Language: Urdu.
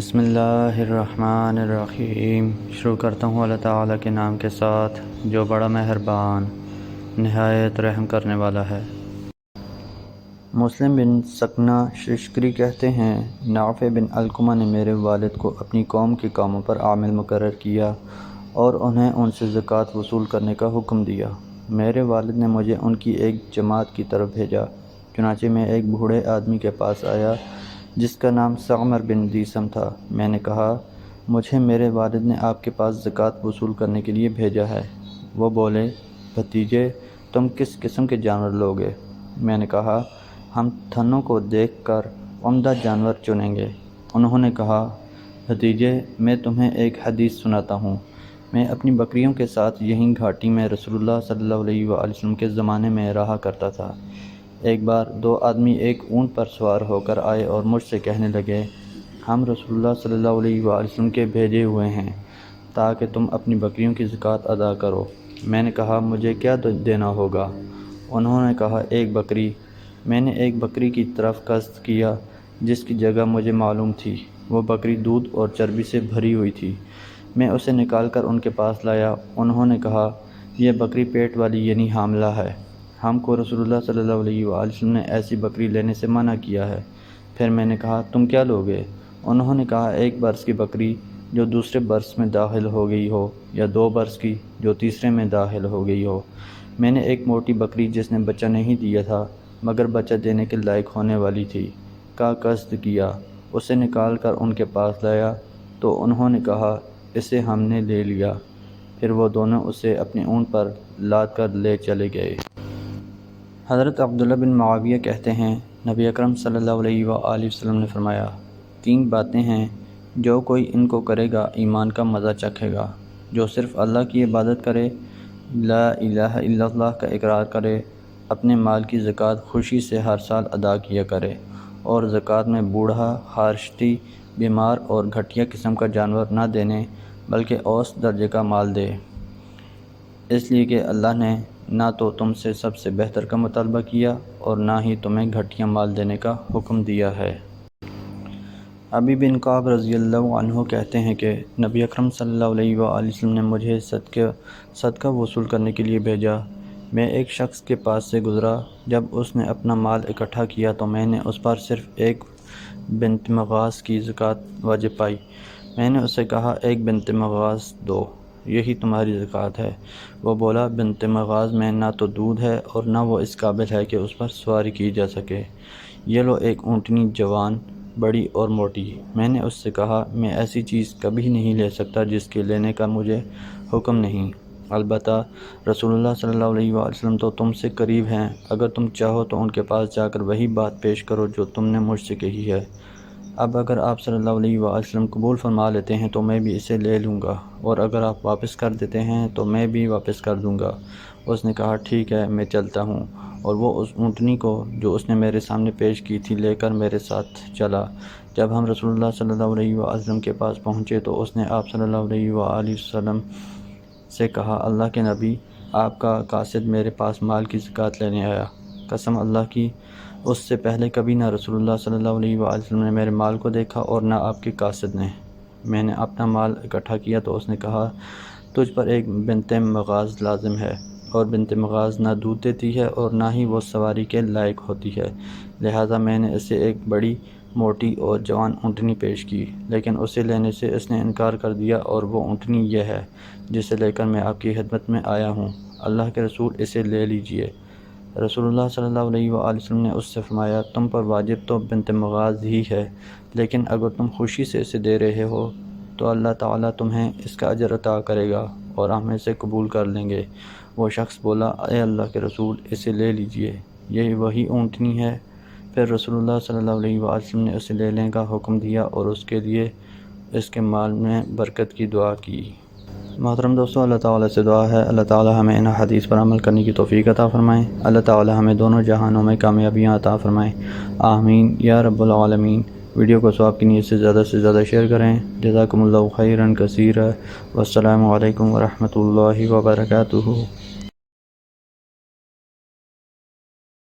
بسم اللہ الرحمن الرحیم۔ شروع کرتا ہوں اللہ تعالیٰ کے نام کے ساتھ جو بڑا مہربان نہایت رحم کرنے والا ہے۔ مسلم بن سکنہ ششکری کہتے ہیں، نافع بن علقمہ نے میرے والد کو اپنی قوم کے کاموں پر عامل مقرر کیا اور انہیں ان سے زکوٰۃ وصول کرنے کا حکم دیا۔ میرے والد نے مجھے ان کی ایک جماعت کی طرف بھیجا۔ چنانچہ میں ایک بوڑھے آدمی کے پاس آیا جس کا نام ثعمر بن دیثم تھا۔ میں نے کہا، مجھے میرے والد نے آپ کے پاس زکوٰۃ وصول کرنے کے لیے بھیجا ہے۔ وہ بولے، بھتیجے، تم کس قسم کے جانور لوگے؟ میں نے کہا، ہم تھنوں کو دیکھ کر عمدہ جانور چنیں گے۔ انہوں نے کہا، بھتیجے، میں تمہیں ایک حدیث سناتا ہوں۔ میں اپنی بکریوں کے ساتھ یہیں گھاٹی میں رسول اللہ صلی اللہ علیہ وآلہ وسلم کے زمانے میں رہا کرتا تھا۔ ایک بار دو آدمی ایک اونٹ پر سوار ہو کر آئے اور مجھ سے کہنے لگے، ہم رسول اللہ صلی اللہ علیہ وآلہ وسلم کے بھیجے ہوئے ہیں تاکہ تم اپنی بکریوں کی زکوٰۃ ادا کرو۔ میں نے کہا، مجھے کیا دینا ہوگا؟ انہوں نے کہا، ایک بکری۔ میں نے ایک بکری کی طرف قصد کیا جس کی جگہ مجھے معلوم تھی۔ وہ بکری دودھ اور چربی سے بھری ہوئی تھی۔ میں اسے نکال کر ان کے پاس لایا۔ انہوں نے کہا، یہ بکری پیٹ والی یعنی حاملہ ہے۔ ہم کو رسول اللہ صلی اللہ علیہ وآلہ وسلم نے ایسی بکری لینے سے منع کیا ہے۔ پھر میں نے کہا، تم کیا لوگے؟ انہوں نے کہا، ایک برس کی بکری جو دوسرے برس میں داخل ہو گئی ہو، یا 2 برس کی جو تیسرے میں داخل ہو گئی ہو۔ میں نے ایک موٹی بکری جس نے بچہ نہیں دیا تھا مگر بچہ دینے کے لائق ہونے والی تھی کا قصد کیا۔ اسے نکال کر ان کے پاس لایا تو انہوں نے کہا، اسے ہم نے لے لیا۔ پھر وہ دونوں اسے اپنے اونٹ پر لاد کر لے چلے گئے۔ حضرت عبداللہ بن معاویہ کہتے ہیں، نبی اکرم صلی اللہ علیہ وآلہ وسلم نے فرمایا، 3 باتیں ہیں جو کوئی ان کو کرے گا ایمان کا مزہ چکھے گا۔ جو صرف اللہ کی عبادت کرے، لا الہ الا اللہ کا اقرار کرے، اپنے مال کی زکوٰۃ خوشی سے ہر سال ادا کیا کرے، اور زکوٰۃ میں بوڑھا، خارشتی، بیمار اور گھٹیا قسم کا جانور نہ دینے بلکہ اوسط درجے کا مال دے، اس لیے کہ اللہ نے نہ تو تم سے سب سے بہتر کا مطالبہ کیا اور نہ ہی تمہیں گھٹیا مال دینے کا حکم دیا ہے۔ ابی بن کعب رضی اللہ عنہ کہتے ہیں کہ نبی اکرم صلی اللہ علیہ وآلہ وسلم نے مجھے صدقہ وصول کرنے کے لیے بھیجا۔ میں ایک شخص کے پاس سے گزرا۔ جب اس نے اپنا مال اکٹھا کیا تو میں نے اس پر صرف ایک بنت مغاث کی زکوٰۃ واجب پائی۔ میں نے اس سے کہا، ایک بنت مغاث دو، یہی تمہاری زکوٰۃ ہے۔ وہ بولا، بنت مغاث میں نہ تو دودھ ہے اور نہ وہ اس قابل ہے کہ اس پر سواری کی جا سکے۔ یہ لو ایک اونٹنی، جوان، بڑی اور موٹی۔ میں نے اس سے کہا، میں ایسی چیز کبھی نہیں لے سکتا جس کے لینے کا مجھے حکم نہیں۔ البتہ رسول اللہ صلی اللہ علیہ وآلہ وسلم تو تم سے قریب ہیں، اگر تم چاہو تو ان کے پاس جا کر وہی بات پیش کرو جو تم نے مجھ سے کہی ہے۔ اب اگر آپ صلی اللہ علیہ وآلہ وسلم قبول فرما لیتے ہیں تو میں بھی اسے لے لوں گا، اور اگر آپ واپس کر دیتے ہیں تو میں بھی واپس کر دوں گا۔ اس نے کہا، ٹھیک ہے، میں چلتا ہوں، اور وہ اس اونٹنی کو جو اس نے میرے سامنے پیش کی تھی لے کر میرے ساتھ چلا۔ جب ہم رسول اللہ صلی اللہ علیہ وآلہ وسلم کے پاس پہنچے تو اس نے آپ صلی اللہ علیہ وآلہ وسلم سے کہا، اللہ کے نبی، آپ کا قاصد میرے پاس مال کی زکوٰۃ لینے آیا۔ قسم اللہ کی، اس سے پہلے کبھی نہ رسول اللہ صلی اللہ علیہ وآلہ وسلم نے میرے مال کو دیکھا اور نہ آپ کے قاصد نے۔ میں نے اپنا مال اکٹھا کیا تو اس نے کہا، تجھ پر ایک بنت مغاث لازم ہے، اور بنت مغاث نہ دودھ دیتی ہے اور نہ ہی وہ سواری کے لائق ہوتی ہے، لہٰذا میں نے اسے ایک بڑی، موٹی اور جوان اونٹنی پیش کی، لیکن اسے لینے سے اس نے انکار کر دیا، اور وہ اونٹنی یہ ہے جسے لے کر میں آپ کی خدمت میں آیا ہوں۔ اللہ کے رسول، اسے لے لیجئے۔ رسول اللہ صلی اللہ علیہ وآلہ وسلم نے اس سے فرمایا، تم پر واجب تو بنت مغاث ہی ہے، لیکن اگر تم خوشی سے اسے دے رہے ہو تو اللہ تعالیٰ تمہیں اس کا اجر عطا کرے گا اور ہم اسے قبول کر لیں گے۔ وہ شخص بولا، اے اللہ کے رسول، اسے لے لیجئے، یہ وہی اونٹنی ہے۔ پھر رسول اللہ صلی اللہ علیہ وآلہ وسلم نے اسے لینے کا حکم دیا اور اس کے لیے اس کے مال میں برکت کی دعا کی۔ محترم دوستو، اللہ تعالیٰ سے دعا ہے اللہ تعالیٰ ہمیں ان حدیث پر عمل کرنے کی توفیق عطا فرمائیں۔ اللہ تعالیٰ ہمیں دونوں جہانوں میں کامیابیاں عطا فرمائیں، آمین یا رب العالمین۔ ویڈیو کو ثواب کی نیت سے زیادہ شیئر کریں۔ جزاکم اللہ خیرا کثیرا، والسلام علیکم ورحمۃ اللہ وبرکاتہ۔